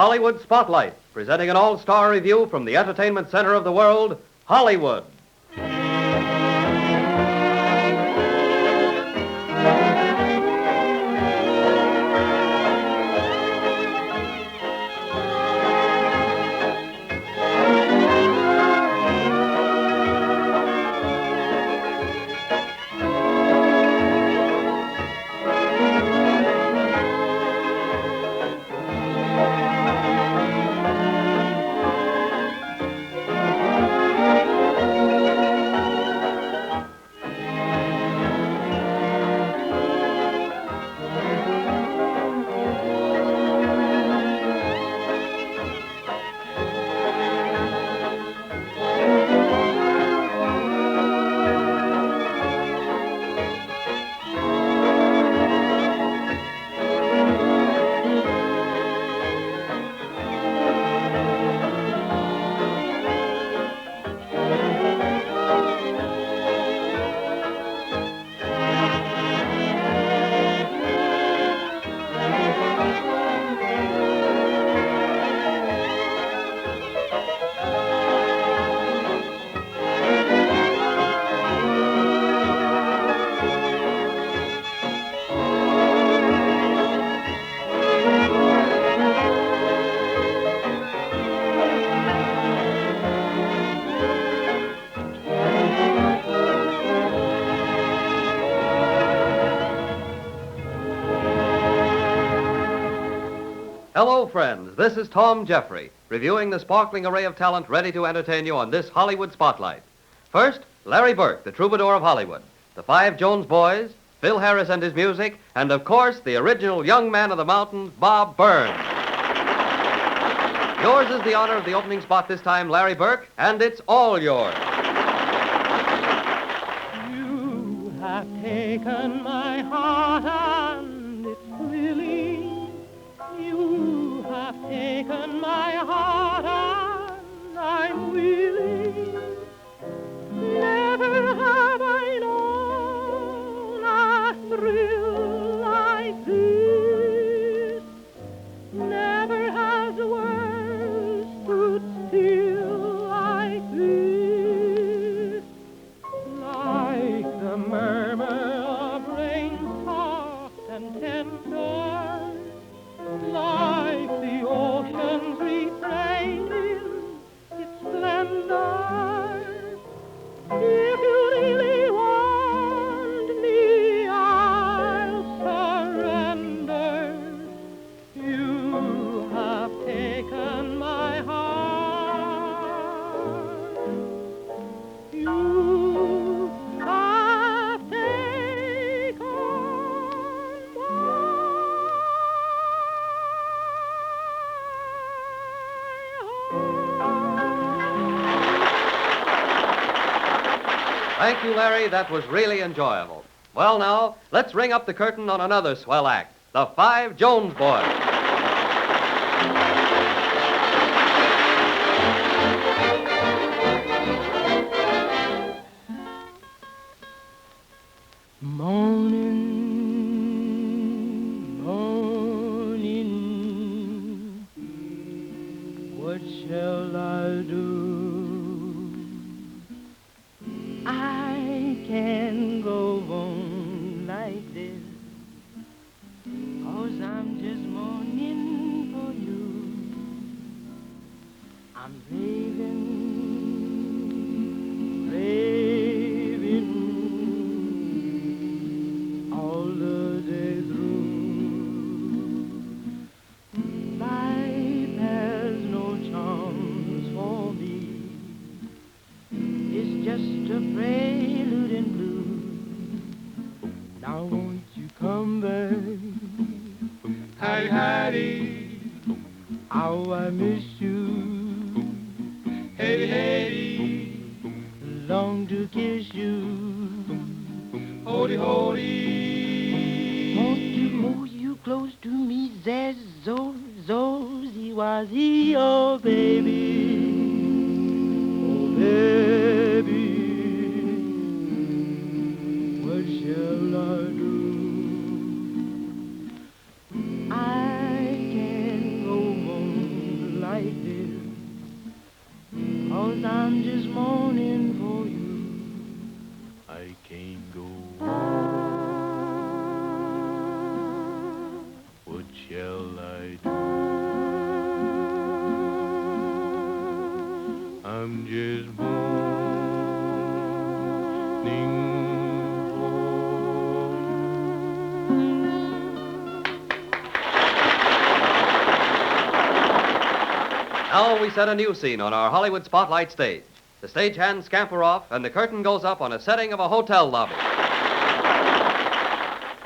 Hollywood Spotlight, presenting an all-star review from the entertainment center of the world, Hollywood. Hello, friends. This is Tom Jeffrey, reviewing the sparkling array of talent ready to entertain you on this Hollywood Spotlight. First, Larry Burke, the troubadour of Hollywood, the Five Jones Boys, Phil Harris and his music, and, of course, the original young man of the mountains, Bob Burns. Yours is the honor of the opening spot this time, Larry Burke, and it's all yours. You have taken my heart and it's really. You have taken my heart and I'm willing. Never have I known a thrill like this. Never has the world stood still like this. Like the murmur of rain, soft and tender. Like the ocean's refrain in its splendor. If you really want me, I'll surrender. You have taken my heart. You have taken my Thank you, Larry. That was really enjoyable. Well, now, let's ring up the curtain on another swell act, the Five Jones Boys. Morning, morning, what shall I do? I can't go on like this, 'cause I'm just mourning for you. I'm raving, raving all the day through. Life has no charms for me. It's just a prelude in blue. Now won't you come back? Hattie, Hattie, how I miss you. Hattie, Hattie, long to kiss you. Hody, hody, want to hold you close to me. Zaz, zo, zo, zi, wa, zi, oh baby. Oh baby, what shall I do? I can't go on is morning glory. Now we set a new scene on our Hollywood Spotlight stage. The stagehands scamper off, and the curtain goes up on a setting of a hotel lobby.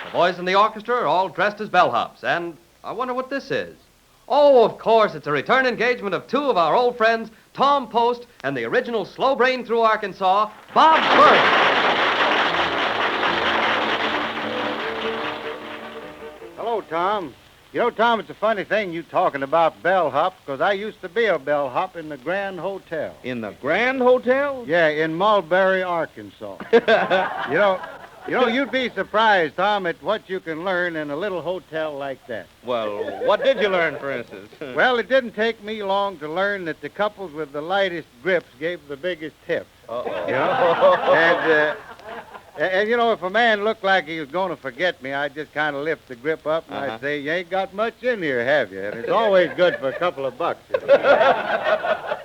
The boys in the orchestra are all dressed as bellhops, and I wonder what this is. Oh, of course, it's a return engagement of two of our old friends, Tom Post and the original slow brain through Arkansas, Bob Burns. Hello, Tom. You know, Tom, it's a funny thing you talking about bellhop, because I used to be a bellhop in the Grand Hotel. In the Grand Hotel? Yeah, in Mulberry, Arkansas. you know, you'd be surprised, Tom, at what you can learn in a little hotel like that. Well, what did you learn, for instance? Well, it didn't take me long to learn that the couples with the lightest grips gave the biggest tips. Uh-oh. You know? And, you know, if a man looked like he was going to forget me, I'd just kind of lift the grip up and I'd say, you ain't got much in here, have you? And it's always good for a couple of bucks. You know?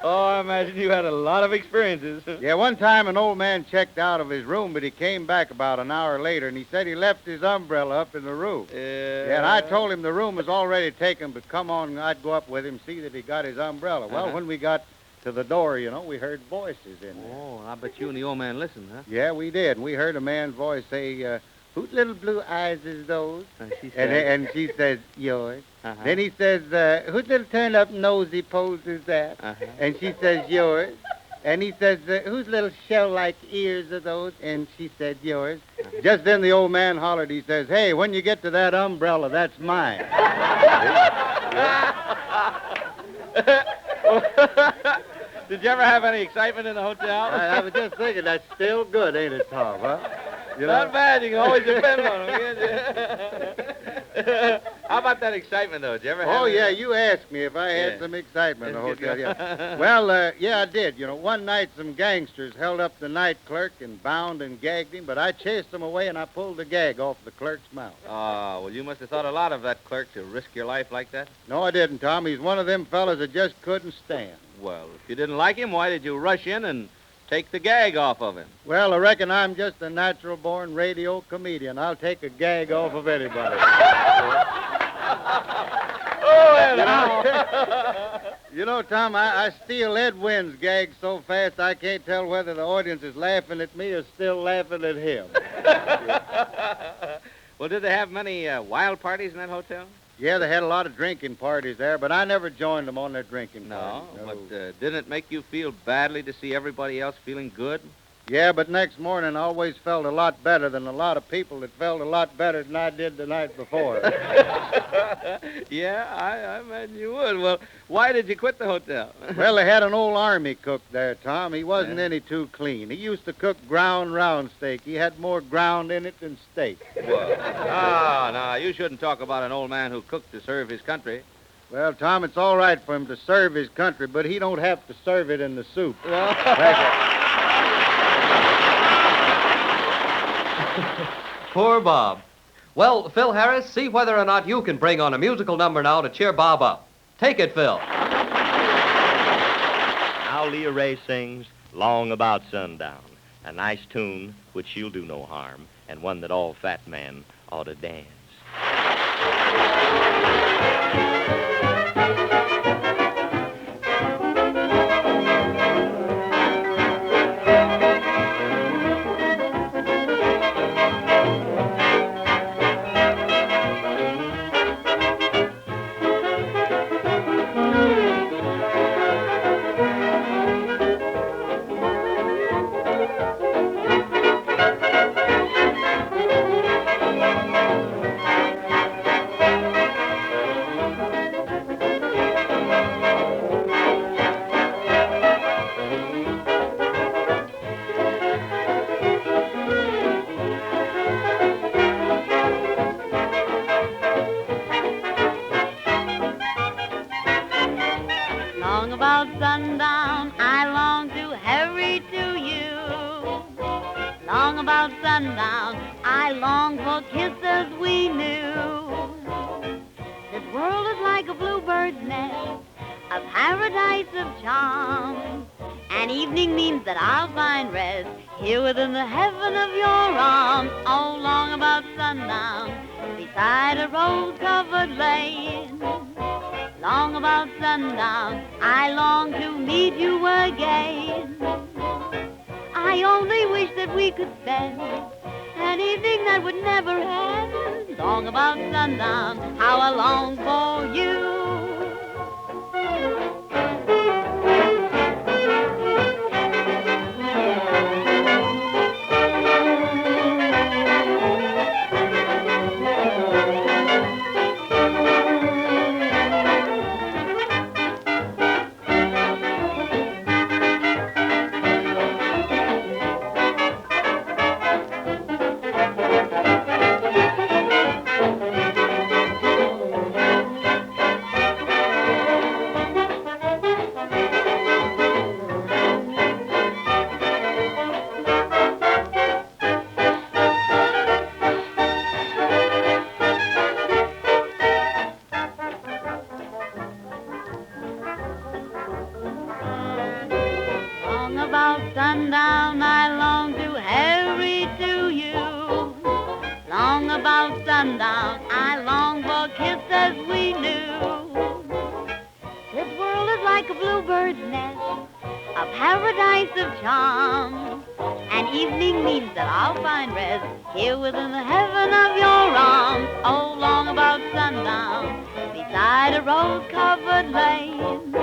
Oh, I imagine you had a lot of experiences. Yeah, one time an old man checked out of his room, but he came back about an hour later, and he said he left his umbrella up in the room. Yeah, and I told him the room was already taken, but come on, I'd go up with him, see that he got his umbrella. Well, when we got to the door, you know, we heard voices in there. Oh, I bet you and the old man listened, huh? Yeah, we did. And we heard a man's voice say, whose little blue eyes is those? She said, And she says, yours. Uh-huh. Then he says, whose little turn-up nosy pose is that? Uh-huh. And she says, yours. And he says, whose little shell-like ears are those? And she said, yours. Uh-huh. Just then the old man hollered. He says, hey, when you get to that umbrella, that's mine. Did you ever have any excitement in the hotel? I was just thinking, that's still good, ain't it, Tom, huh? You know? Not bad. You can always depend on them, can't you? How about that excitement, though? Did you ever have Oh, yeah, you asked me if I had some excitement in the hotel. Yeah. Well, yeah, I did. You know, one night some gangsters held up the night clerk and bound and gagged him, but I chased them away and I pulled the gag off the clerk's mouth. Oh, well, you must have thought a lot of that clerk to risk your life like that. No, I didn't, Tom. He's one of them fellas that just couldn't stand. Well, if you didn't like him, why did you rush in and take the gag off of him? Well, I reckon I'm just a natural-born radio comedian. I'll take a gag off of anybody. You know, Tom, I steal Ed Wynn's gags so fast I can't tell whether the audience is laughing at me or still laughing at him. Well, did they have many wild parties in that hotel? Yeah, they had a lot of drinking parties there, but I never joined them on their drinking parties. No, but didn't it make you feel badly to see everybody else feeling good? Yeah, but next morning I always felt a lot better than a lot of people that felt a lot better than I did the night before. Yeah, I imagine you would. Well, why did you quit the hotel? Well, they had an old army cook there, Tom. He wasn't any too clean. He used to cook ground round steak. He had more ground in it than steak. Well, no, you shouldn't talk about an old man who cooked to serve his country. Well, Tom, it's all right for him to serve his country, but he don't have to serve it in the soup. Poor Bob. Well, Phil Harris, see whether or not you can bring on a musical number now to cheer Bob up. Take it, Phil. Now Leah Ray sings Long About Sundown, a nice tune which she'll do no harm, and one that all fat men ought to dance. Long about sundown, I long to hurry to you. Long about sundown, I long for kisses we knew. This world is like a bluebird's nest, a paradise of charm. An evening means that I'll find rest here within the heaven of your arms. Oh, long about sundown, beside a rose-covered lane. Long about sundown, I long to meet you again. I only wish that we could spend an evening that would never end. Long about sundown, how I long for you. Long about sundown, I long to hurry to you. Long about sundown, I long for kisses we knew. This world is like a bluebird's nest, a paradise of charm. An evening means that I'll find rest here within the heaven of your arms. Oh, long about sundown, beside a rose-covered lane.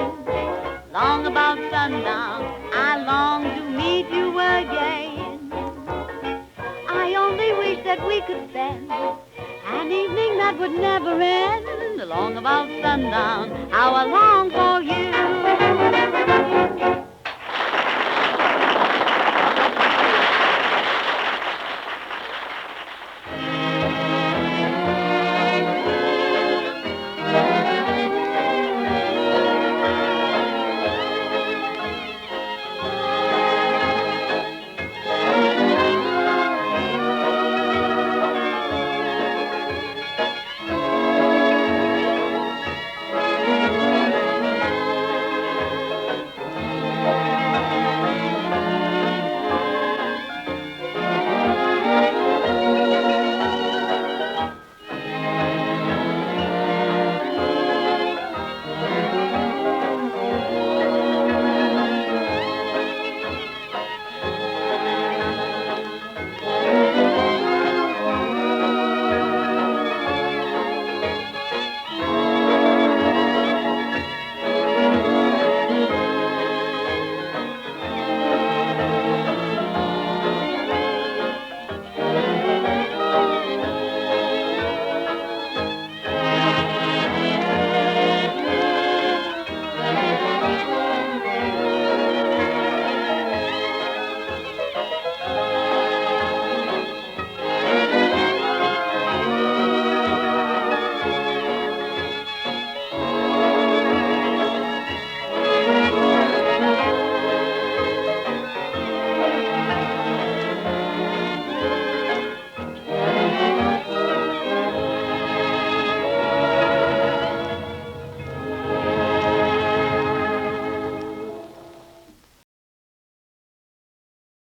Long about sundown, I long to meet you again. I only wish that we could spend an evening that would never end. Long about sundown, how I long for you.